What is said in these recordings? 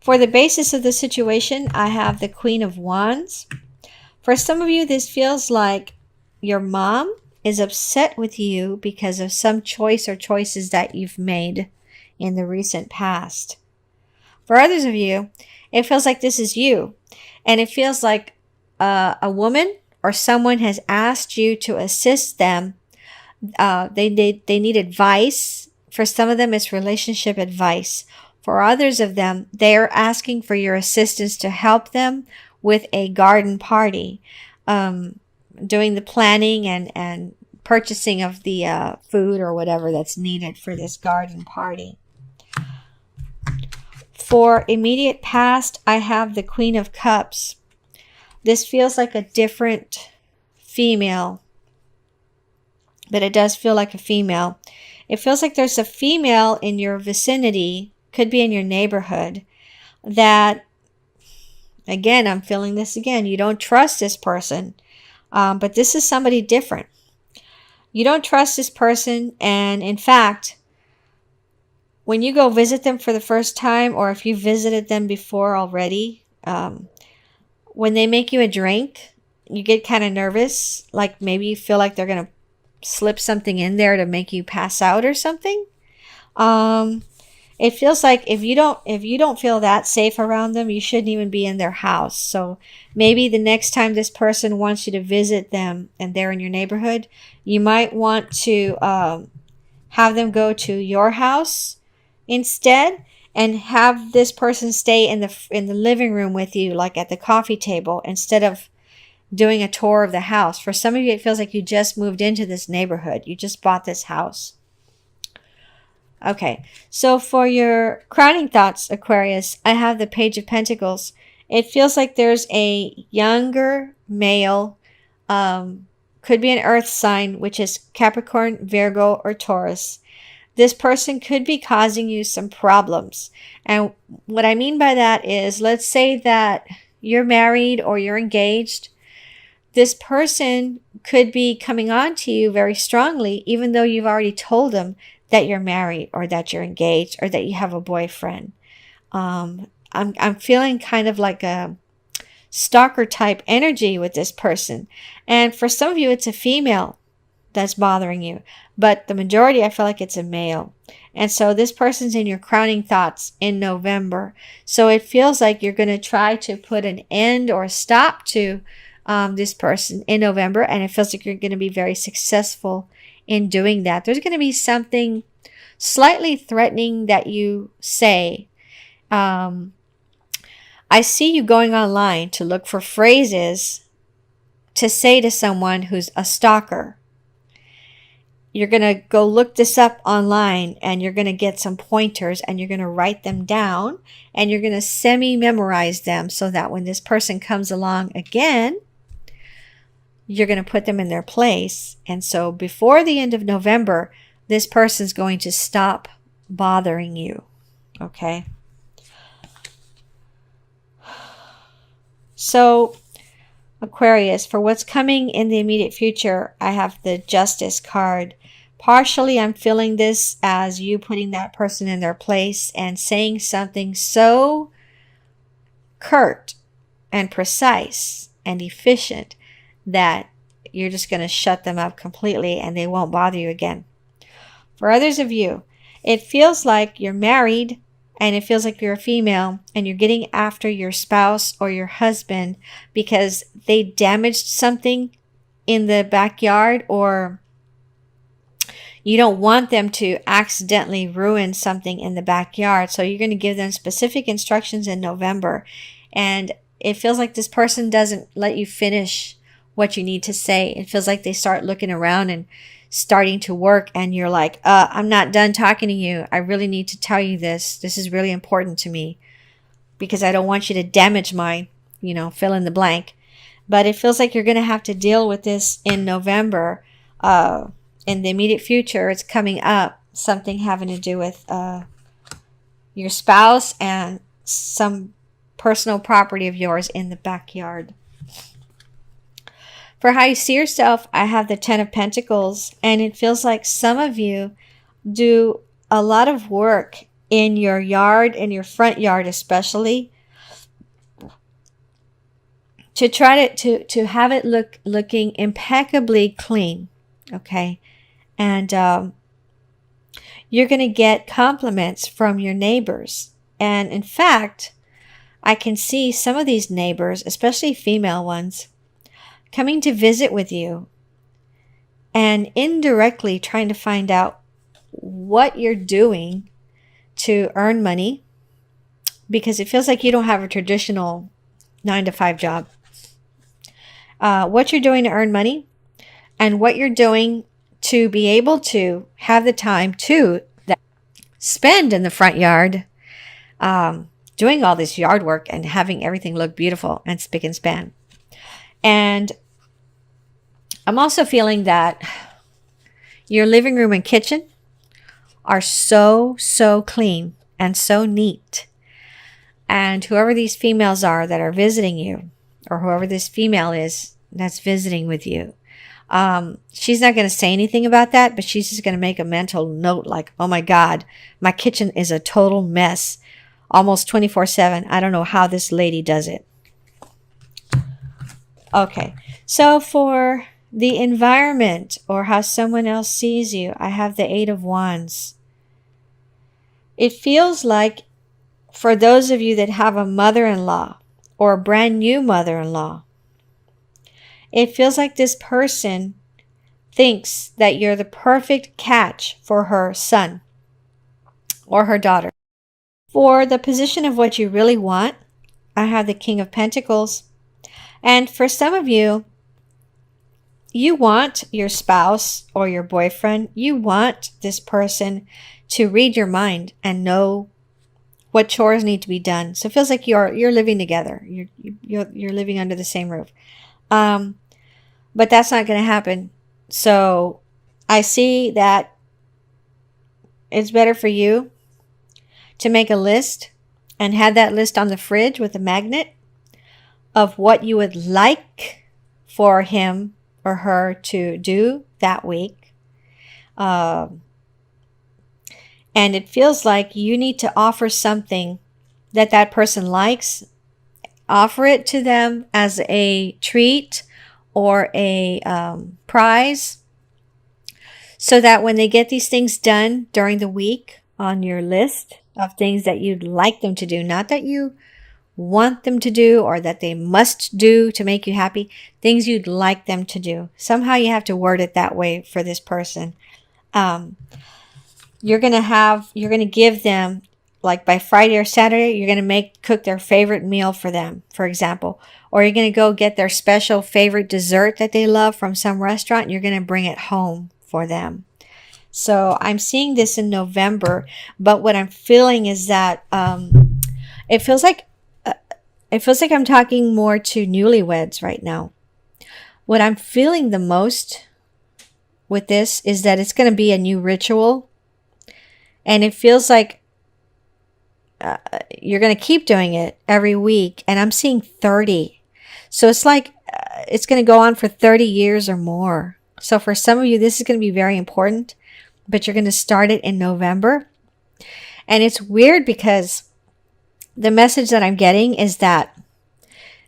For the basis of the situation, I have the Queen of Wands. For some of you, this feels like your mom is upset with you because of some choice or choices that you've made in the recent past. For others of you, it feels like this is you. And it feels like a woman or someone has asked you to assist them. They need advice. For some of them, it's relationship advice. For others of them, they're asking for your assistance to help them with a garden party, doing the planning and purchasing of the food or whatever that's needed for this garden party. For immediate past, I have the Queen of Cups. This feels like a different female, but it does feel like a female. It feels like there's a female in your vicinity, could be in your neighborhood, that, again, I'm feeling this again. You don't trust this person, but this is somebody different. You don't trust this person, and in fact, when you go visit them for the first time, or if you visited them before already, when they make you a drink, you get kind of nervous. Like maybe you feel like they're going to slip something in there to make you pass out or something. It feels like if you don't feel that safe around them, you shouldn't even be in their house. So maybe the next time this person wants you to visit them and they're in your neighborhood, you might want to have them go to your house instead, and have this person stay in the living room with you, like at the coffee table, instead of doing a tour of the house. For some of you, it feels like you just moved into this neighborhood. You just bought this house. Okay, so for your crowning thoughts, Aquarius, I have the Page of Pentacles. It feels like there's a younger male, could be an earth sign, which is Capricorn, Virgo, or Taurus. This person could be causing you some problems. And what I mean by that is, let's say that you're married or you're engaged. This person could be coming on to you very strongly, even though you've already told them that you're married or that you're engaged or that you have a boyfriend. I'm feeling kind of like a stalker type energy with this person. And for some of you, it's a female that's bothering you, but the majority, I feel like it's a male. And so this person's in your crowning thoughts in November. So it feels like you're going to try to put an end or a stop to this person in November. And it feels like you're going to be very successful in doing that. There's going to be something slightly threatening that you say. I see you going online to look for phrases to say to someone who's a stalker. You're going to go look this up online, and you're going to get some pointers, and you're going to write them down, and you're going to semi-memorize them so that when this person comes along again, you're going to put them in their place. And so before the end of November, this person's going to stop bothering you. Okay? So, Aquarius, for what's coming in the immediate future, I have the Justice card. Partially, I'm feeling this as you putting that person in their place and saying something so curt and precise and efficient that you're just going to shut them up completely and they won't bother you again. For others of you, it feels like you're married and it feels like you're a female and you're getting after your spouse or your husband because they damaged something in the backyard, or you don't want them to accidentally ruin something in the backyard. So you're going to give them specific instructions in November. And it feels like this person doesn't let you finish what you need to say. It feels like they start looking around and starting to work, and you're like, I'm not done talking to you. I really need to tell you this. This is really important to me because I don't want you to damage my, fill in the blank. But it feels like you're going to have to deal with this in November. In the immediate future, it's coming up, something having to do with your spouse and some personal property of yours in the backyard. For how you see yourself, I have the Ten of Pentacles, and it feels like some of you do a lot of work in your yard, in your front yard especially, to try to have it looking impeccably clean. Okay. And you're going to get compliments from your neighbors. And in fact, I can see some of these neighbors, especially female ones, coming to visit with you and indirectly trying to find out what you're doing to earn money, because it feels like you don't have a traditional 9-to-5 job. What you're doing to earn money and what you're doing to be able to have the time to spend in the front yard, doing all this yard work and having everything look beautiful and spick and span. And I'm also feeling that your living room and kitchen are so clean and so neat. And whoever these females are that are visiting you, or whoever this female is that's visiting with you, she's not going to say anything about that, but she's just going to make a mental note like, oh my God, my kitchen is a total mess almost 24/7. I don't know how this lady does it. Okay, so for the environment or how someone else sees you, I have the 8 of Wands. It feels like for those of you that have a mother-in-law or a brand new mother-in-law, it feels like this person thinks that you're the perfect catch for her son or her daughter. For the position of what you really want, I have the King of Pentacles. And for some of you, you want your spouse or your boyfriend, you want this person to read your mind and know what chores need to be done. So it feels like you're living together. You're living under the same roof. But that's not going to happen. So I see that it's better for you to make a list and have that list on the fridge with a magnet of what you would like for him or her to do that week. And it feels like you need to offer something that that person likes. Offer it to them as a treat or a prize, so that when they get these things done during the week on your list of things that you'd like them to do, not that you want them to do or that they must do to make you happy, things you'd like them to do. Somehow you have to word it that way for this person. You're going to give them, like by Friday or Saturday, you're going to cook their favorite meal for them, for example. Or you're going to go get their special favorite dessert that they love from some restaurant, and you're going to bring it home for them. So I'm seeing this in November, but what I'm feeling is that it feels like I'm talking more to newlyweds right now. What I'm feeling the most with this is that it's going to be a new ritual, and it feels like you're going to keep doing it every week. And I'm seeing 30. So it's like it's going to go on for 30 years or more. So for some of you, this is going to be very important, but you're going to start it in November. And it's weird because the message that I'm getting is that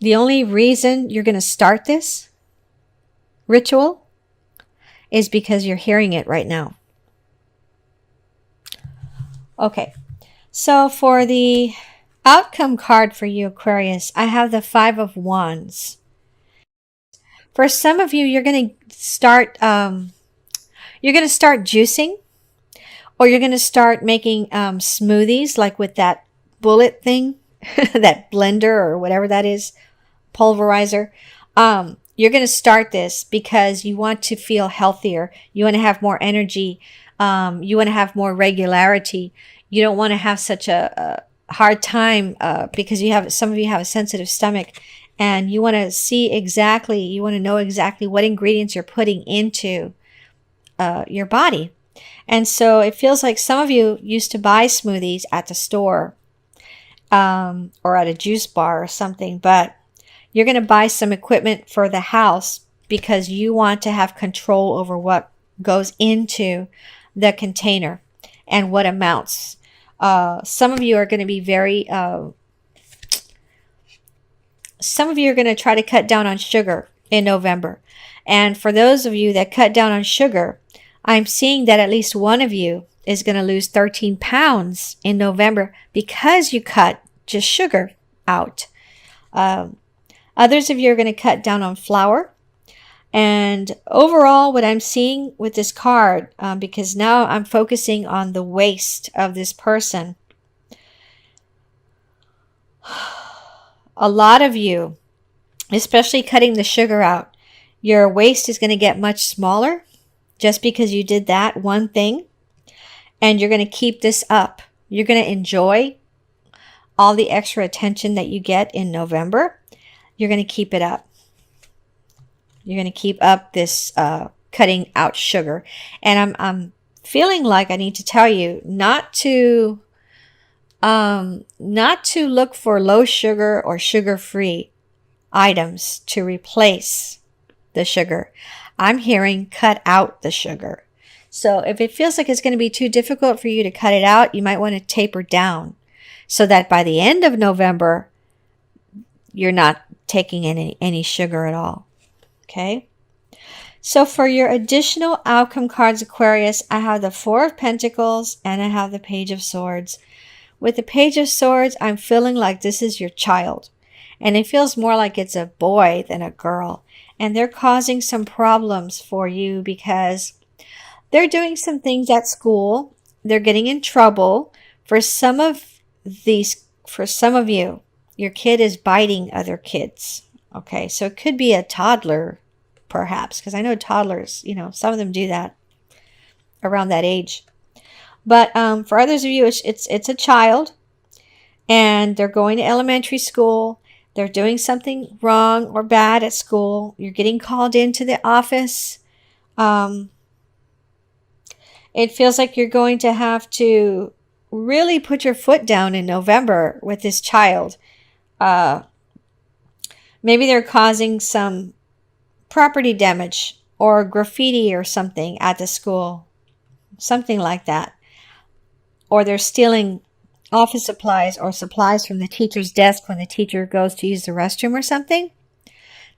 the only reason you're going to start this ritual is because you're hearing it right now. Okay. So for the outcome card for you, Aquarius, I have the 5 of Wands. For some of you, you're going to start juicing, or you're going to start making smoothies, like with that bullet thing, that blender or whatever that is, pulverizer. You're going to start this because you want to feel healthier. You want to have more energy. You want to have more regularity. You don't want to have such a hard time because some of you have a sensitive stomach, and you want to know exactly what ingredients you're putting into your body. And so it feels like some of you used to buy smoothies at the store or at a juice bar or something, but you're going to buy some equipment for the house because you want to have control over what goes into the container and what amounts. Some of you are going to be some of you are going to try to cut down on sugar in November. And for those of you that cut down on sugar, I'm seeing that at least one of you is going to lose 13 pounds in November because you cut just sugar out. Others of you are going to cut down on flour. And overall, what I'm seeing with this card, because now I'm focusing on the waist of this person, a lot of you, especially cutting the sugar out, your waist is going to get much smaller just because you did that one thing. And you're going to keep this up. You're going to enjoy all the extra attention that you get in November. You're going to keep it up. You're going to keep up this cutting out sugar. And I'm feeling like I need to tell you not to look for low sugar or sugar-free items to replace the sugar. I'm hearing cut out the sugar. So if it feels like it's going to be too difficult for you to cut it out, you might want to taper down so that by the end of November, you're not taking any sugar at all. Okay? So for your additional outcome cards, Aquarius, I have the Four of Pentacles and I have the Page of Swords. With the Page of Swords, I'm feeling like this is your child. And it feels more like it's a boy than a girl. And they're causing some problems for you because they're doing some things at school. They're getting in trouble. For some of you, your kid is biting other kids. Okay, so it could be a toddler, perhaps, because I know toddlers, some of them do that around that age. But for others of you, it's a child, and they're going to elementary school. They're doing something wrong or bad at school. You're getting called into the office. It feels like you're going to have to really put your foot down in November with this child. Maybe they're causing some property damage or graffiti or something at the school. Something like that. Or they're stealing office supplies or supplies from the teacher's desk when the teacher goes to use the restroom or something.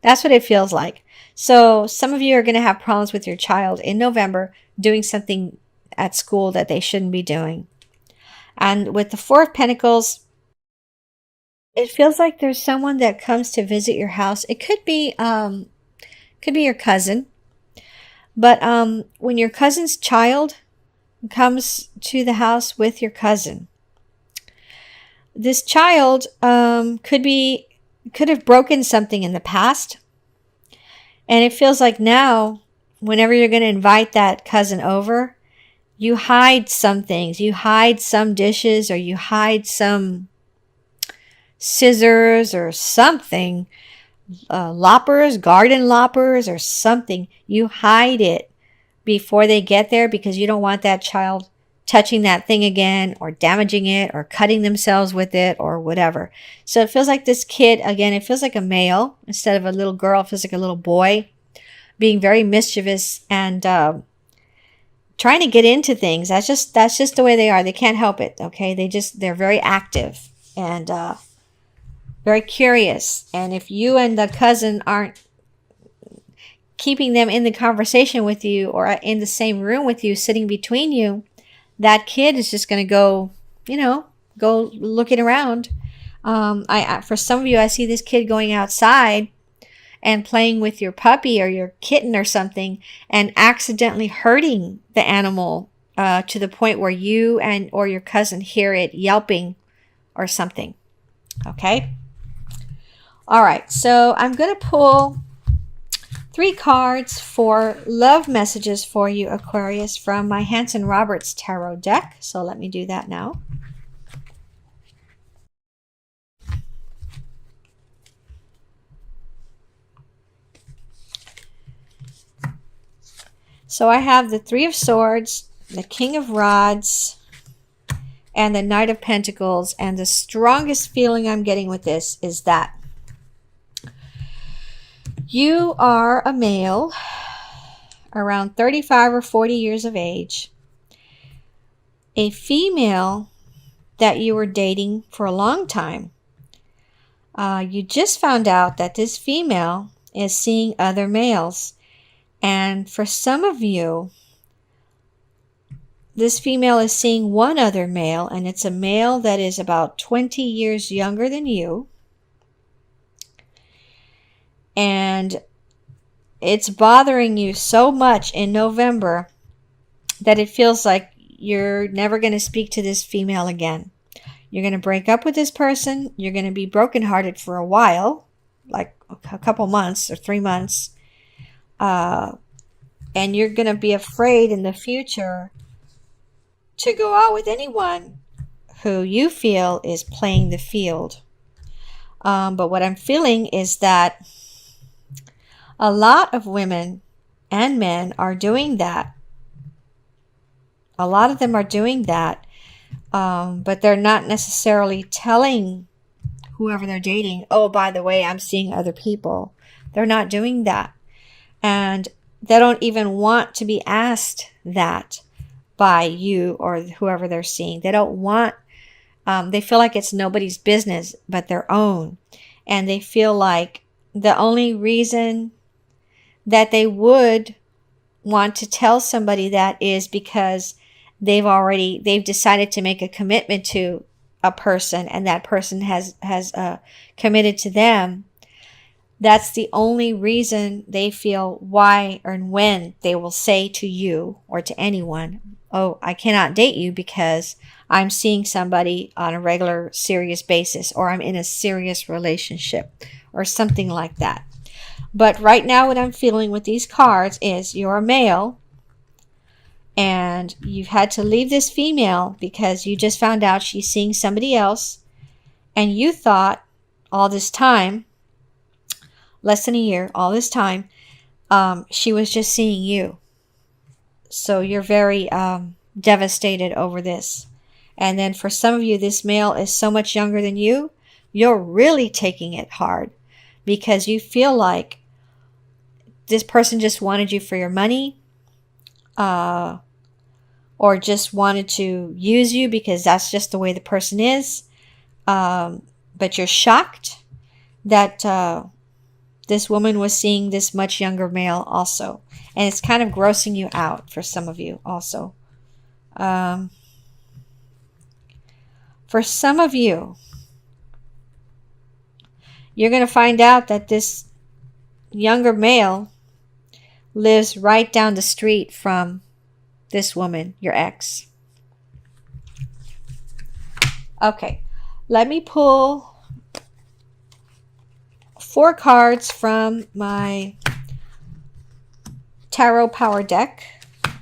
That's what it feels like. So some of you are going to have problems with your child in November doing something at school that they shouldn't be doing. And with the Four of Pentacles, it feels like there's someone that comes to visit your house. It could be your cousin. But when your cousin's child comes to the house with your cousin, this child could have broken something in the past. And it feels like now, whenever you're going to invite that cousin over, you hide some things. You hide some dishes, or you hide some scissors or something. Loppers, garden loppers or something. You hide it before they get there because you don't want that child touching that thing again or damaging it or cutting themselves with it or whatever. So it feels like this kid, again, it feels like a male instead of a little girl. It feels like a little boy being very mischievous and trying to get into things. That's just the way they are. They can't help it. Okay. They're very active and very curious. And if you and the cousin aren't keeping them in the conversation with you or in the same room with you, sitting between you, that kid is just going to go looking around. For some of you, I see this kid going outside and playing with your puppy or your kitten or something and accidentally hurting the animal to the point where you or your cousin hear it yelping or something. Okay? All right, so I'm going to pull 3 cards for love messages for you, Aquarius, from my Hanson Roberts Tarot deck. So let me do that now. So I have the Three of Swords, the King of Rods, and the Knight of Pentacles. And the strongest feeling I'm getting with this is that you are a male around 35 or 40 years of age. A female that you were dating for a long time. You just found out that this female is seeing other males. And for some of you, this female is seeing one other male, and it's a male that is about 20 years younger than you. And it's bothering you so much in November that it feels like you're never going to speak to this female again. You're going to break up with this person. You're going to be brokenhearted for a while, like a couple months or 3 months. And you're going to be afraid in the future to go out with anyone who you feel is playing the field. But what I'm feeling is that a lot of women and men are doing that. A lot of them are doing that, but they're not necessarily telling whoever they're dating, oh, by the way, I'm seeing other people. They're not doing that. And they don't even want to be asked that by you or whoever they're seeing. They don't want, they feel like it's nobody's business but their own. And they feel like the only reason that they would want to tell somebody that is because they've decided to make a commitment to a person, and that person has committed to them. That's the only reason they feel why or when they will say to you or to anyone, oh, I cannot date you because I'm seeing somebody on a regular, serious basis, or I'm in a serious relationship, or something like that. But right now what I'm feeling with these cards is you're a male, and you've had to leave this female because you just found out she's seeing somebody else, and you thought all this time, less than a year, all this time, she was just seeing you. So you're very devastated over this. And then for some of you, this male is so much younger than you, you're really taking it hard because you feel like this person just wanted you for your money, or just wanted to use you because that's just the way the person is. But you're shocked that this woman was seeing this much younger male also. And it's kind of grossing you out for some of you also. For some of you, you're going to find out that this younger male lives right down the street from this woman, your ex. Okay, let me pull 4 cards from my Tarot Power deck.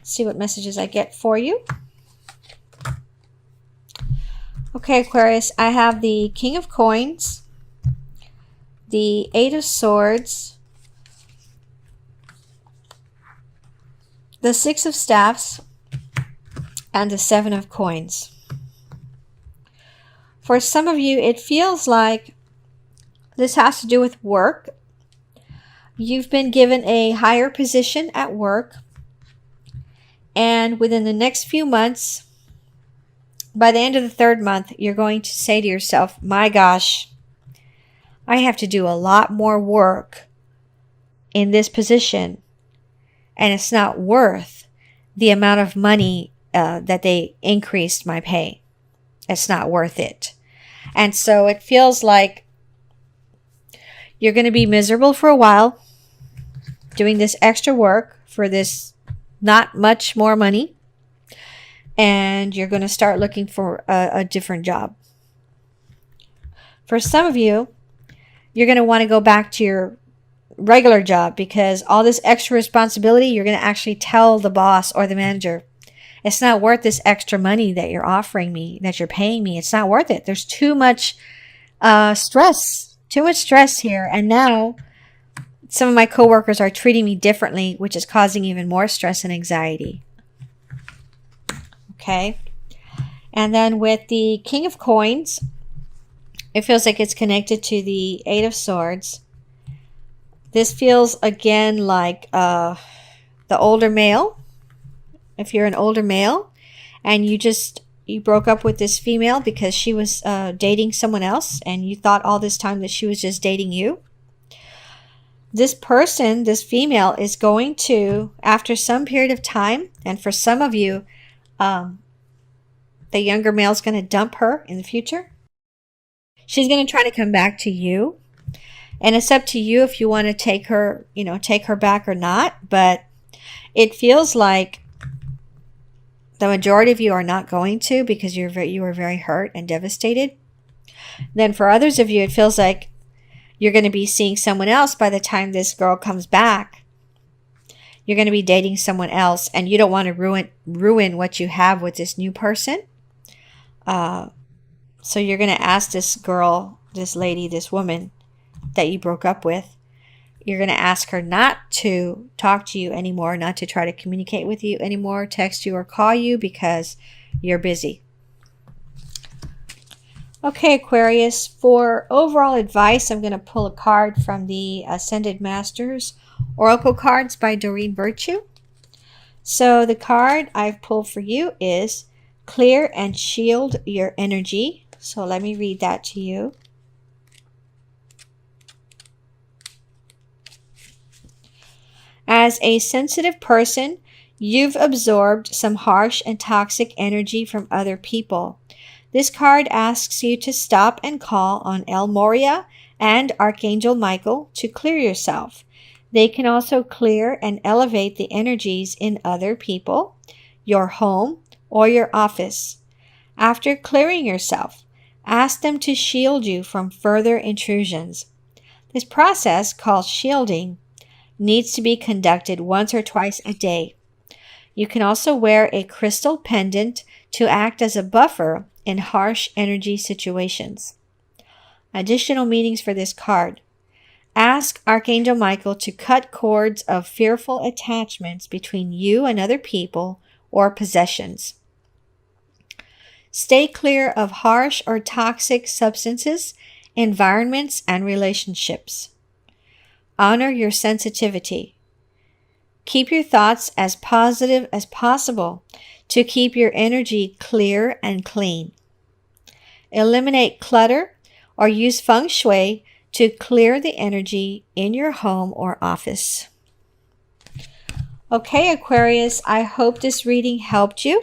See what messages I get for you. Okay, Aquarius, I have the King of Coins, the 8 of Swords, the 6 of Staffs, and the 7 of Coins. For some of you, it feels like this has to do with work. You've been given a higher position at work, and within the next few months, by the end of the 3rd month, you're going to say to yourself, my gosh, I have to do a lot more work in this position, and it's not worth the amount of money that they increased my pay. It's not worth it. And so it feels like you're going to be miserable for a while doing this extra work for this not much more money. And you're going to start looking for a different job. For some of you, you're going to want to go back to your regular job because all this extra responsibility, you're going to actually tell the boss or the manager, it's not worth this extra money that you're offering me, that you're paying me. It's not worth it. There's too much stress here. And now some of my coworkers are treating me differently, which is causing even more stress and anxiety. Okay. And then with the King of Coins, it feels like it's connected to the 8 of Swords. This feels again like the older male. If you're an older male and you just you broke up with this female because she was dating someone else, and you thought all this time that she was just dating you. This person, this female, is going to, after some period of time, and for some of you, the younger male is going to dump her in the future. She's going to try to come back to you. And it's up to you if you want to take her back or not. But it feels like the majority of you are not going to, because you were very hurt and devastated. Then for others of you, it feels like you're going to be seeing someone else by the time this girl comes back. You're going to be dating someone else, and you don't want to ruin what you have with this new person. So you're going to ask this girl, this lady, this woman that you broke up with, you're going to ask her not to talk to you anymore, not to try to communicate with you anymore, text you or call you, because you're busy. Okay, Aquarius, for overall advice, I'm going to pull a card from the Ascended Masters Oracle cards by Doreen Virtue. So the card I've pulled for you is Clear and Shield Your Energy. So let me read that to you. As a sensitive person, you've absorbed some harsh and toxic energy from other people. This card asks you to stop and call on El Moria and Archangel Michael to clear yourself. They can also clear and elevate the energies in other people, your home, or your office. After clearing yourself, ask them to shield you from further intrusions. This process, called shielding, needs to be conducted once or twice a day. You can also wear a crystal pendant to act as a buffer in harsh energy situations. Additional meanings for this card. Ask Archangel Michael to cut cords of fearful attachments between you and other people or possessions. Stay clear of harsh or toxic substances, environments, and relationships. Honor your sensitivity. Keep your thoughts as positive as possible to keep your energy clear and clean. Eliminate clutter or use feng shui to clear the energy in your home or office. Okay, Aquarius, I hope this reading helped you.